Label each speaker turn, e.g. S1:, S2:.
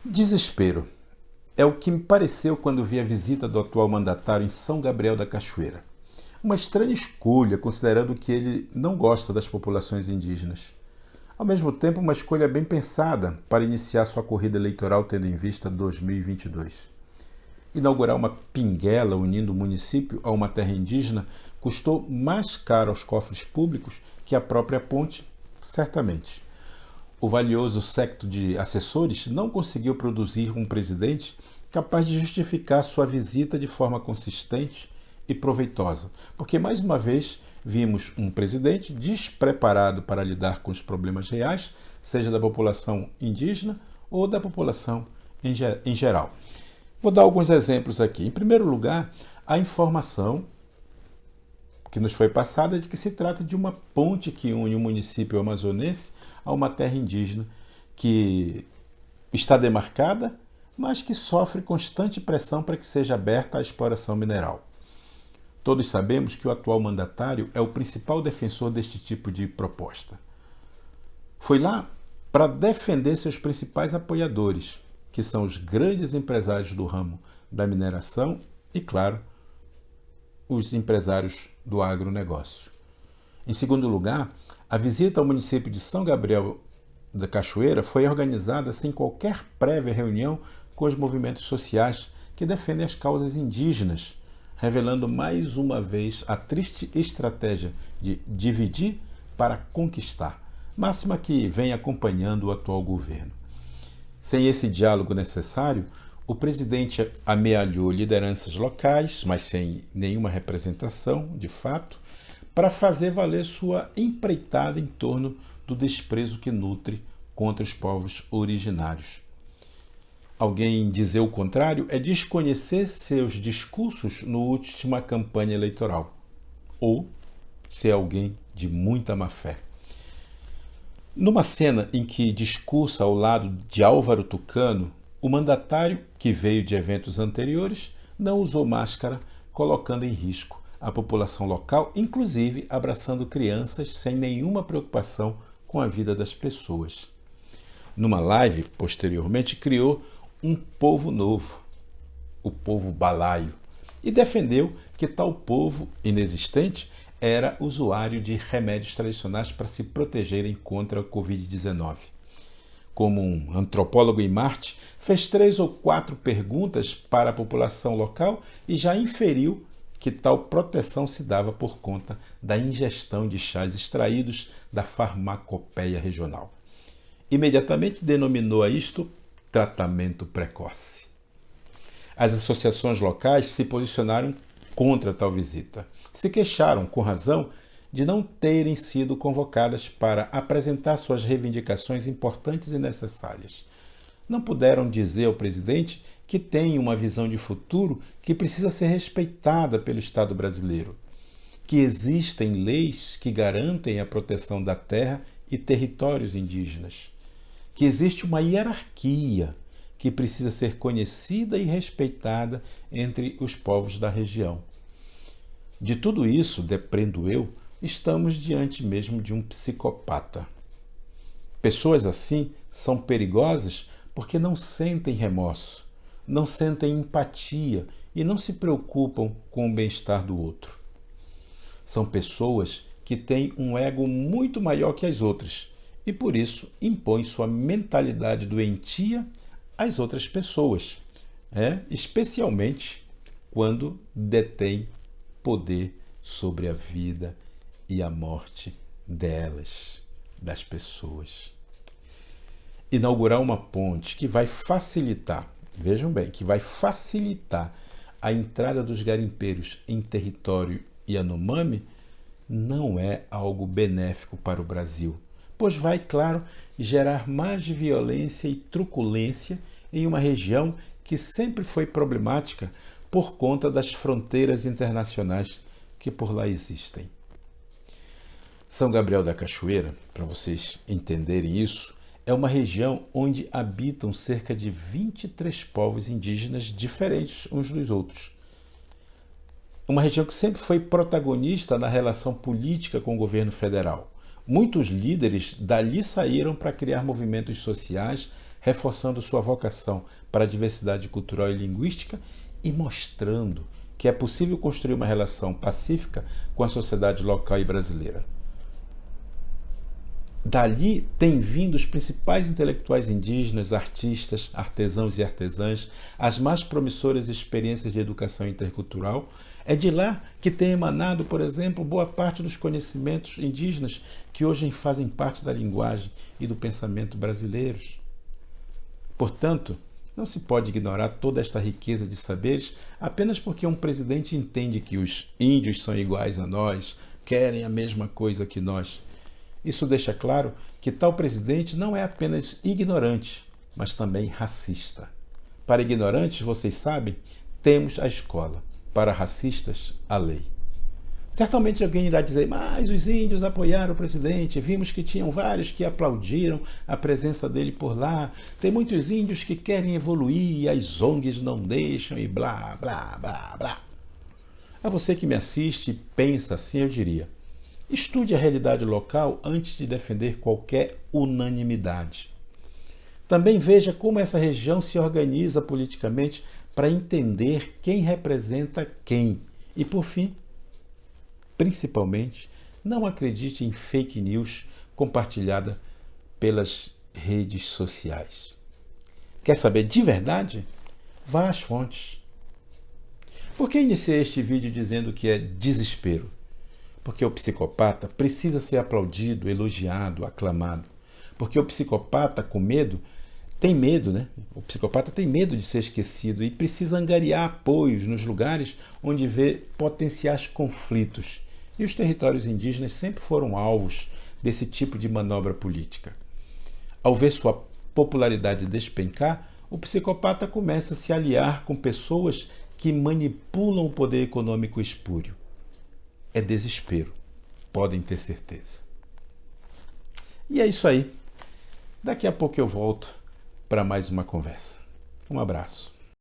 S1: Desespero é o que me pareceu quando vi a visita do atual mandatário em São Gabriel da Cachoeira. Uma estranha escolha, considerando que ele não gosta das populações indígenas. Ao mesmo tempo, uma escolha bem pensada para iniciar sua corrida eleitoral tendo em vista 2022. Inaugurar uma pinguela unindo o município a uma terra indígena custou mais caro aos cofres públicos que a própria ponte, certamente. O valioso séquito de assessores não conseguiu produzir um presidente capaz de justificar sua visita de forma consistente e proveitosa, porque mais uma vez vimos um presidente despreparado para lidar com os problemas reais, seja da população indígena ou da população em geral. Vou dar alguns exemplos aqui. Em primeiro lugar, a informação que nos foi passada de que se trata de uma ponte que une o município amazonense a uma terra indígena que está demarcada, mas que sofre constante pressão para que seja aberta à exploração mineral. Todos sabemos que o atual mandatário é o principal defensor deste tipo de proposta. Foi lá para defender seus principais apoiadores, que são os grandes empresários do ramo da mineração e, claro, os empresários do agronegócio. Em segundo lugar, a visita ao município de São Gabriel da Cachoeira foi organizada sem qualquer prévia reunião com os movimentos sociais que defendem as causas indígenas, revelando mais uma vez a triste estratégia de dividir para conquistar, máxima que vem acompanhando o atual governo. Sem esse diálogo necessário, o presidente amealhou lideranças locais, mas sem nenhuma representação, de fato, para fazer valer sua empreitada em torno do desprezo que nutre contra os povos originários. Alguém dizer o contrário é desconhecer seus discursos na última campanha eleitoral, ou ser alguém de muita má-fé. Numa cena em que discursa ao lado de Álvaro Tucano, o mandatário, que veio de eventos anteriores, não usou máscara, colocando em risco a população local, inclusive abraçando crianças sem nenhuma preocupação com a vida das pessoas. Numa live, posteriormente, criou um povo novo, o povo balaio, e defendeu que tal povo inexistente era usuário de remédios tradicionais para se protegerem contra a Covid-19. Como um antropólogo em Marte, fez 3 ou 4 perguntas para a população local e já inferiu que tal proteção se dava por conta da ingestão de chás extraídos da farmacopeia regional. Imediatamente denominou a isto tratamento precoce. As associações locais se posicionaram contra tal visita. Se queixaram, com razão, de não terem sido convocadas para apresentar suas reivindicações importantes e necessárias. Não puderam dizer ao presidente que tem uma visão de futuro que precisa ser respeitada pelo Estado brasileiro, que existem leis que garantem a proteção da terra e territórios indígenas, que existe uma hierarquia que precisa ser conhecida e respeitada entre os povos da região. De tudo isso, depreendo eu, estamos diante mesmo de um psicopata. Pessoas assim são perigosas porque não sentem remorso, não sentem empatia e não se preocupam com o bem-estar do outro. São pessoas que têm um ego muito maior que as outras e, por isso, impõem sua mentalidade doentia às outras pessoas, especialmente quando detêm poder sobre a vida e a morte delas, das pessoas. Inaugurar uma ponte que vai facilitar, vejam bem, que vai facilitar a entrada dos garimpeiros em território Yanomami não é algo benéfico para o Brasil, pois vai, claro, gerar mais violência e truculência em uma região que sempre foi problemática por conta das fronteiras internacionais que por lá existem. São Gabriel da Cachoeira, para vocês entenderem isso, é uma região onde habitam cerca de 23 povos indígenas diferentes uns dos outros. Uma região que sempre foi protagonista na relação política com o governo federal. Muitos líderes dali saíram para criar movimentos sociais reforçando sua vocação para a diversidade cultural e linguística e mostrando que é possível construir uma relação pacífica com a sociedade local e brasileira. Dali têm vindo os principais intelectuais indígenas, artistas, artesãos e artesãs, as mais promissoras experiências de educação intercultural. É de lá que tem emanado, por exemplo, boa parte dos conhecimentos indígenas que hoje fazem parte da linguagem e do pensamento brasileiros. Portanto, não se pode ignorar toda esta riqueza de saberes apenas porque um presidente entende que os índios são iguais a nós, querem a mesma coisa que nós. Isso deixa claro que tal presidente não é apenas ignorante, mas também racista. Para ignorantes, vocês sabem, temos a escola. Para racistas, a lei. Certamente alguém irá dizer, mas os índios apoiaram o presidente, vimos que tinham vários que aplaudiram a presença dele por lá, tem muitos índios que querem evoluir e as ONGs não deixam e blá, blá, blá, blá. A você que me assiste e pensa assim, eu diria, estude a realidade local antes de defender qualquer unanimidade. Também veja como essa região se organiza politicamente para entender quem representa quem. E, por fim, principalmente, não acredite em fake news compartilhada pelas redes sociais. Quer saber de verdade? Vá às fontes. Por que iniciei este vídeo dizendo que é desespero? Porque o psicopata precisa ser aplaudido, elogiado, aclamado. Porque o psicopata com medo tem medo, né? O psicopata tem medo de ser esquecido e precisa angariar apoios nos lugares onde vê potenciais conflitos. E os territórios indígenas sempre foram alvos desse tipo de manobra política. Ao ver sua popularidade despencar, o psicopata começa a se aliar com pessoas que manipulam o poder econômico espúrio. É desespero, podem ter certeza. E é isso aí. Daqui a pouco eu volto para mais uma conversa. Um abraço.